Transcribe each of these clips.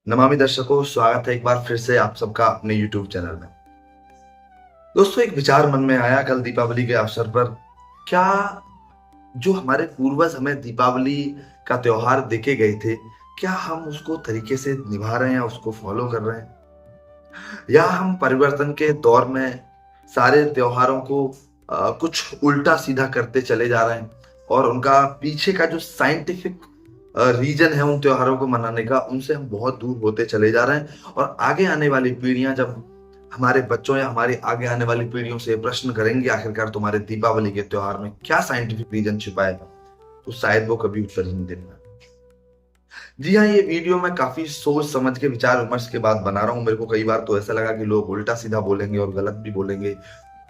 नमामि दर्शकों, स्वागत है एक बार फिर से आप सबका अपने YouTube चैनल में। दोस्तों, एक विचार मन में आया कल दीपावली के अवसर पर। क्या जो हमारे पूर्वज हमें दीपावली का त्योहार देके गए थे, क्या हम उसको तरीके से निभा रहे हैं, उसको फॉलो कर रहे हैं? या हम परिवर्तन के दौर में सारे त्योहारों को कुछ उल्टा सीधा करते चले जा रहे हैं और उनका पीछे का जो साइंटिफिक रीजन है उन त्योहारों को मनाने का, उनसे हम बहुत दूर होते चले जा रहे हैं। और आगे आने वाली पीढ़ियां जब हमारे बच्चों या हमारी आगे आने वाली पीढ़ियों से प्रश्न करेंगे आखिरकार तुम्हारे दीपावली के त्योहार में क्या साइंटिफिक रीजन छिपा है, तो शायद वो कभी उत्तर ही नहीं देंगे। जी हाँ, ये वीडियो मैं काफी सोच समझ के विचार विमर्श के बाद बना रहा हूँ। मेरे को कई बार तो ऐसा लगा कि लोग उल्टा सीधा बोलेंगे और गलत भी बोलेंगे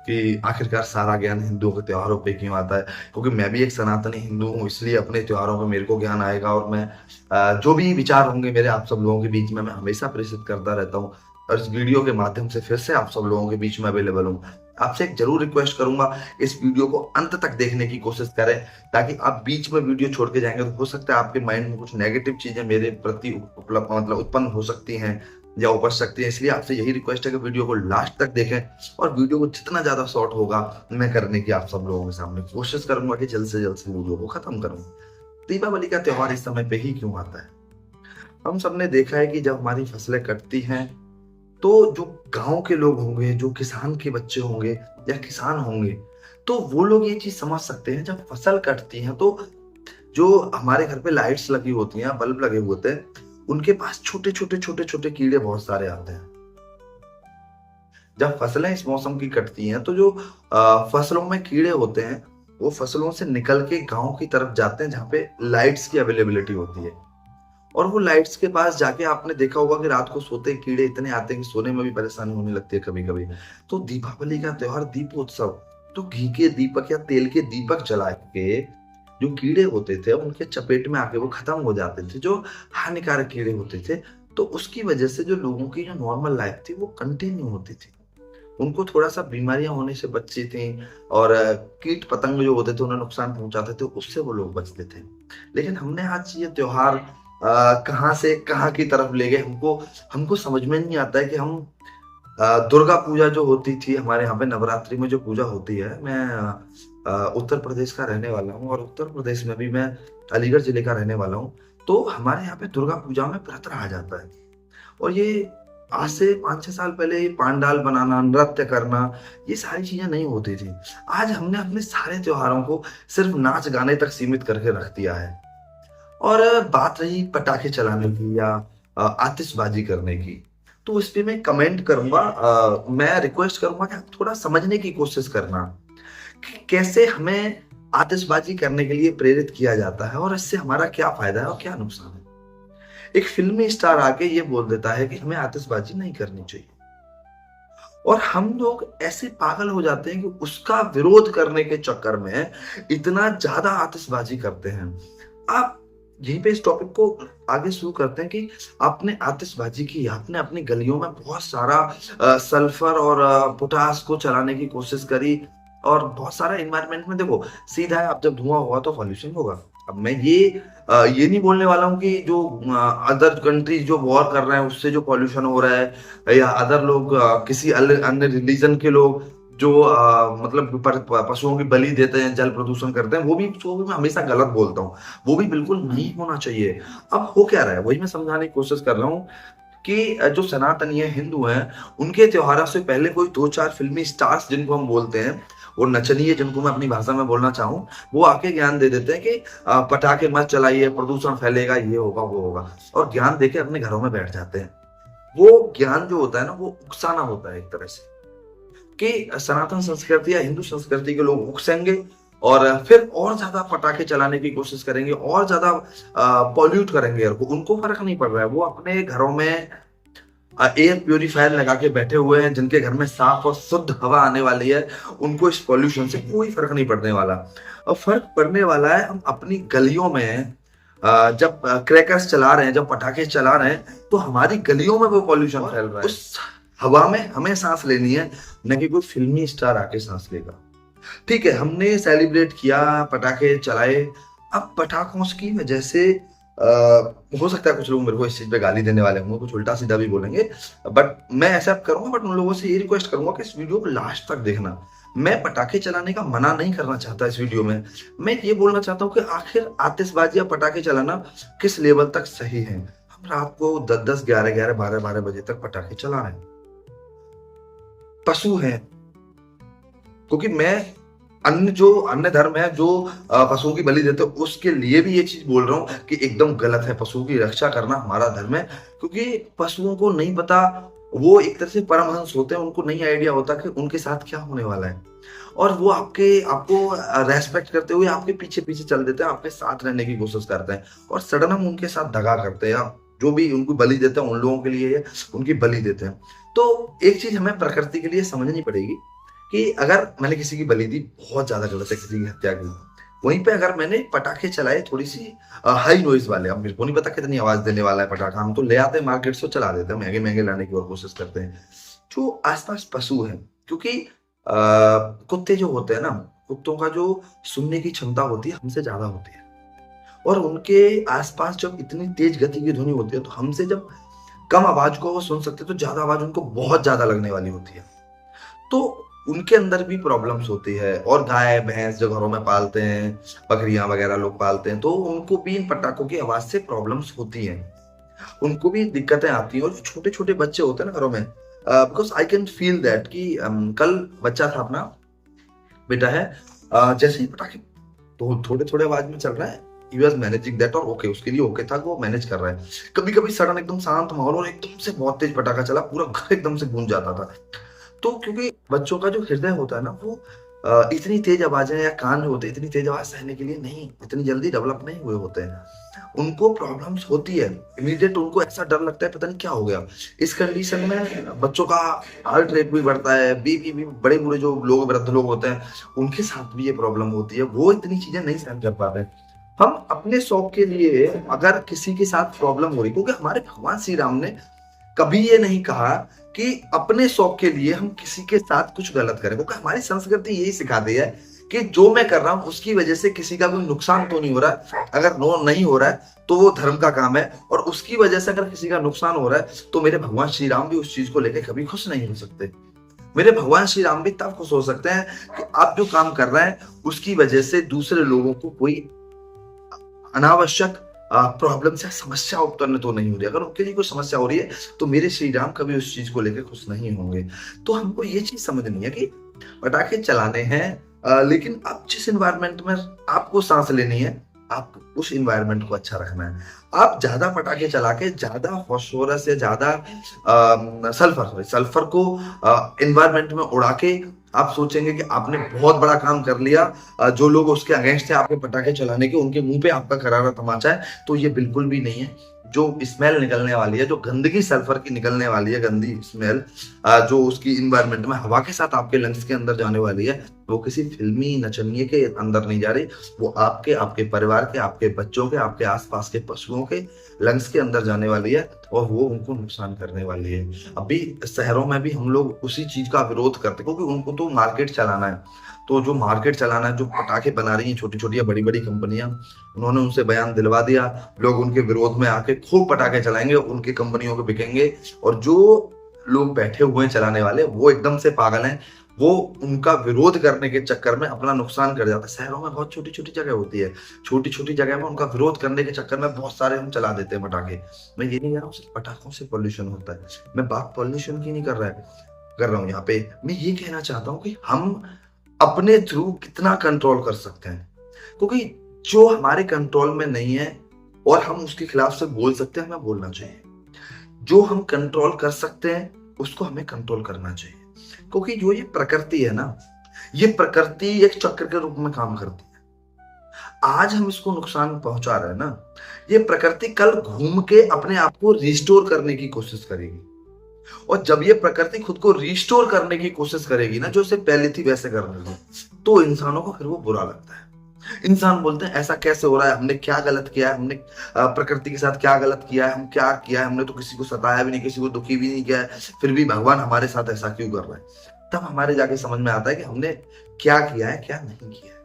कि आखिरकार सारा ज्ञान हिंदुओं के त्योहारों पे क्यों आता है। क्योंकि मैं भी एक सनातनी हिंदू हूँ, इसलिए अपने त्योहारों पे मेरे को ज्ञान आएगा और मैं जो भी विचार होंगे मेरे आप सब लोगों के बीच में मैं हमेशा प्रेषित करता रहता हूँ। और इस वीडियो के माध्यम से फिर से आप सब लोगों के बीच में अवेलेबल हूँ। आपसे एक जरूर रिक्वेस्ट करूंगा, इस वीडियो को अंत तक देखने की कोशिश करें, ताकि आप बीच में वीडियो छोड़ के जाएंगे तो हो सकता है आपके माइंड में कुछ नेगेटिव चीजें मेरे प्रति उत्पन्न हो सकती हैं या उपज सकती है। इसलिए आपसे यही रिक्वेस्ट है कि वीडियो को लास्ट तक देखें और वीडियो को जितना ज्यादा शॉर्ट होगा मैं करने की आप सब लोगों के सामने कोशिश करूंगा कि जल्द से वीडियो को खत्म करूं। दीपावली का त्योहार इस समय पे ही क्यों आता है? हम सबने देखा है कि जब हमारी फसलें कटती हैं तो जो गांव के लोग होंगे, जो किसान के बच्चे होंगे या किसान होंगे, तो वो लोग ये चीज समझ सकते हैं जब फसल कटती है तो जो हमारे घर पे लाइट्स लगी होती हैं, बल्ब लगे होते हैं, उनके पास छोटे छोटे कीड़े बहुत सारे आते हैं। जब फसलें इस मौसम की कटती हैं तो जो फसलों में कीड़े होते हैं वो फसलों से निकल के गांव की तरफ जाते हैं जहाँ पे लाइट्स की अवेलेबिलिटी होती है। और वो लाइट्स के पास जाके आपने देखा होगा कि रात को सोते ही कीड़े इतने आते हैं कि सोने में भी परेशानी होने लगती है कभी कभी। तो दीपावली का त्योहार दीपोत्सव, तो घी के दीपक या तेल के दीपक जला के जो कीड़े होते थे उनके चपेट में आके वो खत्म हो जाते थे, जो हानिकारक कीड़े होते थे। तो उसकी वजह से जो लोगों की जो नॉर्मल लाइफ थी वो कंटिन्यू होती थी, उनको थोड़ा सा बीमारियां होने से बचती थी और कीट पतंग जो होते थे उन्हें नुकसान पहुंचाते थे, उससे वो लोग बचते थे। लेकिन हमने आज ये त्योहार कहाँ से कहाँ की तरफ ले गए, हमको हमको समझ में नहीं आता है कि हम दुर्गा पूजा जो होती थी हमारे यहाँ पे नवरात्रि में जो पूजा होती है, मैं उत्तर प्रदेश का रहने वाला हूँ और उत्तर प्रदेश में भी मैं अलीगढ़ जिले का रहने वाला हूँ। तो हमारे यहाँ पे दुर्गा पूजा में व्रत रहा जाता है और ये आज से 5-6 साल पहले ये पांडाल बनाना, नृत्य करना, ये सारी चीजें नहीं होती थी। आज हमने अपने सारे त्योहारों को सिर्फ नाच गाने तक सीमित करके रख दिया है। और बात रही पटाखे चलाने की या आतिशबाजी करने की, तो इस पे मैं कमेंट करूंगा, मैं रिक्वेस्ट करूंगा कि आप थोड़ा समझने की कोशिश करना कि कैसे हमें आतिशबाजी करने के लिए प्रेरित किया जाता है और इससे हमारा क्या फायदा है और क्या नुकसान है। एक फिल्मी स्टार आके ये बोल देता है कि हमें आतिशबाजी नहीं करनी चाहिए और हम लोग ऐसे पागल हो जाते हैं कि उसका विरोध करने के चक्कर में इतना ज्यादा आतिशबाजी करते हैं। आप यहीं पे इस टॉपिक को आगे शुरू करते हैं कि आपने आतिशबाजी की, आपने अपनी गलियों में बहुत सारा सल्फर और पोटास को चलाने की कोशिश करी और बहुत सारा एनवायरनमेंट में देखो, सीधा है, अब जब धुआं होगा तो पॉल्यूशन होगा। अब मैं ये नहीं बोलने वाला हूँ कि जो अदर कंट्रीज जो वॉर कर रहे हैं उससे जो पॉल्यूशन हो रहा है या अदर लोग किसी अन्य रिलीजन के लोग जो मतलब पशुओं की बलि देते हैं, जल प्रदूषण करते हैं, वो भी मैं हमेशा गलत बोलता हूँ। वो भी बिल्कुल नहीं होना चाहिए। अब हो क्या रहा है वही मैं समझाने की कोशिश कर रहा हूँ कि जो सनातनी है, हिंदू हैं, उनके त्योहारों से पहले कोई 2-4 फिल्मी स्टार्स जिनको हम बोलते हैं, वो नचनिए जिनको मैं अपनी भाषा में बोलना चाहूँ, वो आके ज्ञान दे देते हैं कि पटाखे मत चलाइए, प्रदूषण फैलेगा, ये होगा वो होगा, और ज्ञान देके अपने घरों में बैठ जाते हैं। वो ज्ञान जो होता है ना वो उकसाना होता है एक तरह से, कि सनातन संस्कृति या हिंदू संस्कृति के लोग उकसेंगे और फिर और ज्यादा पटाखे चलाने की कोशिश करेंगे और ज्यादा पॉल्यूट करेंगे एयर को। उनको फर्क नहीं पड़ रहा है, वो अपने घरों में एयर प्योरीफायर लगा के बैठे हुए हैं, जिनके घर में साफ और शुद्ध हवा आने वाली है, उनको इस पॉल्यूशन से कोई फर्क नहीं पड़ने वाला। और फर्क पड़ने वाला है हम अपनी गलियों में जब क्रैकर्स चला रहे हैं, जब पटाखे चला रहे हैं, तो हमारी गलियों में वो पॉल्यूशन फैल रहा है। उस हवा में हमें सांस लेनी है, न कि कोई फिल्मी स्टार आके सांस लेगा। ठीक है, हमने सेलिब्रेट किया, पटाखे चलाए। अब पटाखों की वजह से हो सकता है कुछ लोग मेरे को इस चीज पे गाली देने वाले होंगे, कुछ उल्टा सीधा भी बोलेंगे, बट मैं एक्सेप्ट करूंगा। बट उन लोगों से ये रिक्वेस्ट करूंगा कि इस वीडियो को लास्ट तक देखना। मैं पटाखे चलाने का मना नहीं करना चाहता इस वीडियो में। मैं ये बोलना चाहता हूँ कि आखिर आतिशबाजी या पटाखे चलाना किस लेवल तक सही है। हम रात को 10-10, 11-11, 12-12 बजे तक पटाखे चला रहे हैं, पशु हैं। क्योंकि मैं अन्य धर्म है जो पशुओं की बलि देते हैं, उसके लिए भी ये चीज बोल रहा हूँ कि एकदम गलत है। पशुओं की रक्षा करना हमारा धर्म है, क्योंकि पशुओं को नहीं पता, वो एक तरह से परमहंस होते हैं, उनको नहीं आइडिया होता कि उनके साथ क्या होने वाला है। और वो आपको रेस्पेक्ट करते हुए आपके पीछे पीछे चल देते हैं, आपके साथ रहने की कोशिश करते हैं, और सडन हम उनके साथ दगा करते हैं। जो भी उनको बलि देते हैं उन लोगों के लिए उनकी बलि देते हैं। तो एक चीज हमें प्रकृति के लिए समझनी पड़ेगी कि अगर मैंने किसी की बलि दी, बहुत ज्यादा गलत है, किसी की हत्या की। वहीं पे अगर मैंने पटाखे चलाए थोड़ी सी हाई नॉइज वाले, अब मेरे को नहीं पता कितनी आवाज देने वाला है पटाखा, हम तो ले आते हैं मार्केट से, चला देते हैं, महंगे महंगे लाने की और कोशिश करते हैं। जो आसपास पशु है, क्योंकि कुत्ते जो होते हैं ना, कुत्तों का जो सुनने की क्षमता होती है हमसे ज्यादा होती है, और उनके आसपास जब इतनी तेज गति की ध्वनि होती है, तो हमसे जब कम आवाज को वो सुन सकते हैं, तो ज्यादा आवाज उनको बहुत ज्यादा लगने वाली होती है। तो उनके अंदर भी प्रॉब्लम्स होती है। और गाय भैंस जो घरों में पालते हैं, बकरियां वगैरह लोग पालते हैं, तो उनको भी इन पटाखों की आवाज से प्रॉब्लम्स होती हैं, उनको भी दिक्कतें आती हैं। और जो छोटे छोटे बच्चे होते हैं ना घरों में, because I can feel that कि कल बच्चा था अपना, बेटा है, जैसे ही पटाखे तो थोड़े थोड़े आवाज में चल रहा है, ही वाज मैनेजिंग दैट, और ओके, उसके लिए ओके था, वो मैनेज कर रहा है। कभी कभी सडन एकदम शांत माहौल और एकदम से बहुत तेज पटाखा चला, पूरा घर एकदम से गूंज जाता था। तो क्योंकि बच्चों का जो हृदय होता है ना, वो इतनी तेज आवाजें या कान जो होते हैं इतनी तेज आवाज सहने के लिए नहीं, इतनी जल्दी डेवलप नहीं हुए होते हैं। उनको प्रॉब्लम्स होती है, इमीडिएट उनको ऐसा डर लगता है पता नहीं क्या हो गया। इस कंडीशन में बच्चों का हार्ट रेट भी बढ़ता है, बीपी भी, बड़े बूढ़े जो लोग, वृद्ध लोग होते हैं, उनके साथ भी ये प्रॉब्लम होती है, वो इतनी चीजें नहीं सहन कर पाते हैं। हम अपने शौक के लिए अगर किसी के साथ प्रॉब्लम हो रही, क्योंकि हमारे भगवान श्री राम ने कभी ये नहीं कहा कि अपने शौक के लिए हम किसी के साथ कुछ गलत करें, क्योंकि हमारी संस्कृति यही सिखाती है कि जो मैं कर रहा हूं उसकी वजह से किसी का कोई नुकसान तो नहीं हो रहा है। अगर नो नहीं हो रहा है तो वो धर्म का काम है, और उसकी वजह से अगर किसी का नुकसान हो रहा है तो मेरे भगवान श्री राम भी उस चीज को लेकर कभी खुश नहीं हो सकते। मेरे भगवान श्री राम भी तब खुश हो सकते हैं कि आप जो काम कर रहे हैं उसकी वजह से दूसरे लोगों को कोई अनावश्यक प्रॉब्लम या समस्या उत्पन्न तो नहीं हो रही। अगर उनके लिए कोई समस्या हो रही है तो मेरे श्री राम कभी उस चीज को लेकर खुश नहीं होंगे। तो हमको ये चीज समझनी है कि पटाखे चलाने हैं, लेकिन आप जिस इन्वायरमेंट में आपको सांस लेनी है, आप उस इन्वायरमेंट को अच्छा रखना है। आप ज्यादा पटाखे चला के ज्यादा फॉस्फोरस या ज्यादा सल्फर को इन्वायरमेंट में उड़ा के आप सोचेंगे कि आपने बहुत बड़ा काम कर लिया। जो लोग उसके अगेंस्ट थे आपके पटाखे चलाने के, उनके मुंह पे आपका करारा तमाचा है, तो ये बिल्कुल भी नहीं है। जो स्मेल निकलने वाली है, जो गंदगी सल्फर की निकलने वाली है, गंदी स्मेल जो उसकी इन्वायरमेंट में हवा के साथ आपके लंग्स के अंदर जाने वाली है, वो किसी फिल्मी नचनिए के अंदर नहीं जा रही, वो आपके परिवार के, आपके बच्चों के, आपके आसपास के पशुओं के लंग्स के अंदर जाने वाली है, और वो उनको नुकसान करने वाली है। अभी शहरों में भी हम लोग उसी चीज का विरोध करते हैं, क्योंकि उनको तो मार्केट चलाना है। तो जो मार्केट चलाना है, जो पटाखे बना रही हैं छोटी छोटी या बड़ी बड़ी कंपनियां, उन्होंने उनसे बयान दिलवा दिया, लोग उनके विरोध में आके खूब पटाखे चलाएंगे, उनकी कंपनियों के बिकेंगे। और जो लोग बैठे हुए हैं चलाने वाले, वो एकदम से पागल हैं, वो उनका विरोध करने के चक्कर में अपना नुकसान कर जाता है। शहरों में बहुत छोटी छोटी जगह होती है, छोटी छोटी जगह में उनका विरोध करने के चक्कर में बहुत सारे हम चला देते हैं पटाखे। मैं ये नहीं कह रहा हूँ सिर्फ पटाखों से पॉल्यूशन होता है, मैं बात पॉल्यूशन की नहीं कर रहा हूँ यहाँ पे। मैं ये कहना चाहता हूँ कि हम अपने थ्रू कितना कंट्रोल कर सकते हैं, क्योंकि जो हमारे कंट्रोल में नहीं है और हम उसके खिलाफ से बोल सकते हैं, हमें बोलना चाहिए। जो हम कंट्रोल कर सकते हैं उसको हमें कंट्रोल करना चाहिए, क्योंकि जो ये प्रकृति है ना, ये प्रकृति एक चक्र के रूप में काम करती है। आज हम इसको नुकसान पहुंचा रहे हैं ना, ये प्रकृति कल घूम के अपने आप को रिस्टोर करने की कोशिश करेगी। और जब ये प्रकृति खुद को रिस्टोर करने की कोशिश करेगी ना, जो उसे पहले थी वैसे करने की, तो इंसानों को फिर वो बुरा लगता है। इंसान बोलते हैं ऐसा कैसे हो रहा है, हमने क्या गलत किया है, हमने प्रकृति के साथ क्या गलत किया है, हम क्या किया है, हमने तो किसी को सताया भी नहीं, किसी को दुखी भी नहीं किया है, फिर भी भगवान हमारे साथ ऐसा क्यों कर रहा है। तब हमारे जाके समझ में आता है कि हमने क्या किया है, क्या नहीं किया है।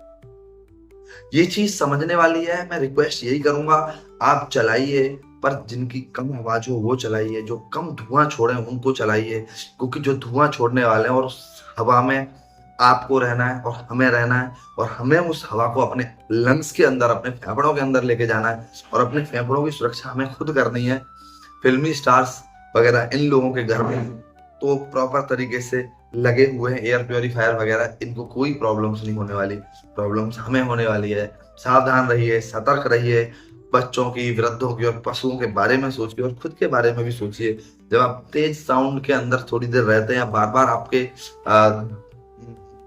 ये चीज समझने वाली है। मैं रिक्वेस्ट यही करूंगा, आप चलाइए, पर जिनकी कम आवाज हो वो चलाइए, जो कम धुआं छोड़े उनको चलाइए, क्योंकि जो धुआं छोड़ने वाले हैं और उस हवा में आपको रहना है और हमें रहना है, और हमें उस हवा को अपने लंग्स के अंदर, अपने फेफड़ों के अंदर लेके जाना है, और अपने फेफड़ों की सुरक्षा हमें खुद करनी है। फिल्मी स्टार्स वगैरह इन लोगों के घर में तो प्रॉपर तरीके से लगे हुए हैं एयर प्योरीफायर वगैरह, इनको कोई प्रॉब्लम्स नहीं होने वाली। प्रॉब्लम्स हमें होने वाली है। सावधान रहिए, सतर्क रहिए, बच्चों की, वृद्धों की और पशुओं के बारे में सोचिए, और खुद के बारे में भी सोचिए। जब आप तेज साउंड के अंदर थोड़ी देर रहते हैं, बार बार आपके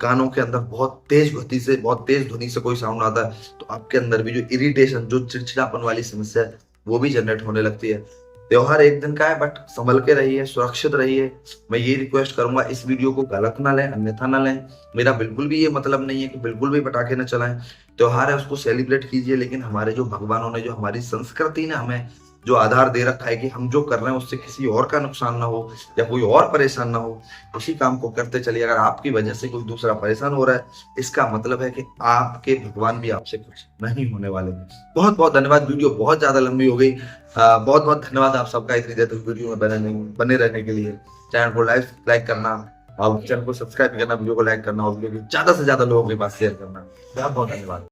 कानों के अंदर बहुत तेज गति से, बहुत तेज ध्वनि से कोई साउंड आता है, तो आपके अंदर भी जो इरिटेशन, जो चिड़चिड़ापन वाली समस्या है, वो भी जनरेट होने लगती है। त्योहार एक दिन का है, बट संभल के रहिए, सुरक्षित रहिए। मैं ये रिक्वेस्ट करूंगा, इस वीडियो को गलत ना लें, अन्यथा ना लें। मेरा बिल्कुल भी ये मतलब नहीं है कि बिल्कुल भी पटाखे न चलाएं। त्योहार है, उसको सेलिब्रेट कीजिए, लेकिन हमारे जो भगवानों ने, जो हमारी संस्कृति ने हमें जो आधार दे रखा है कि हम जो कर रहे हैं उससे किसी और का नुकसान ना हो या कोई और परेशान ना हो, उसी काम को करते चलिए। अगर आपकी वजह से कोई दूसरा परेशान हो रहा है, इसका मतलब है कि आपके भगवान भी आपसे कुछ नहीं होने वाले। बहुत बहुत धन्यवाद। वीडियो बहुत ज्यादा लंबी हो गई। बहुत बहुत धन्यवाद आप सबका इतनी देर तक वीडियो में बने रहने के लिए। चैनल को लाइक करना, और चैनल को सब्सक्राइब करना, वीडियो को लाइक करना, और वीडियो को ज्यादा से ज्यादा लोगों के पास शेयर करना। बहुत बहुत धन्यवाद।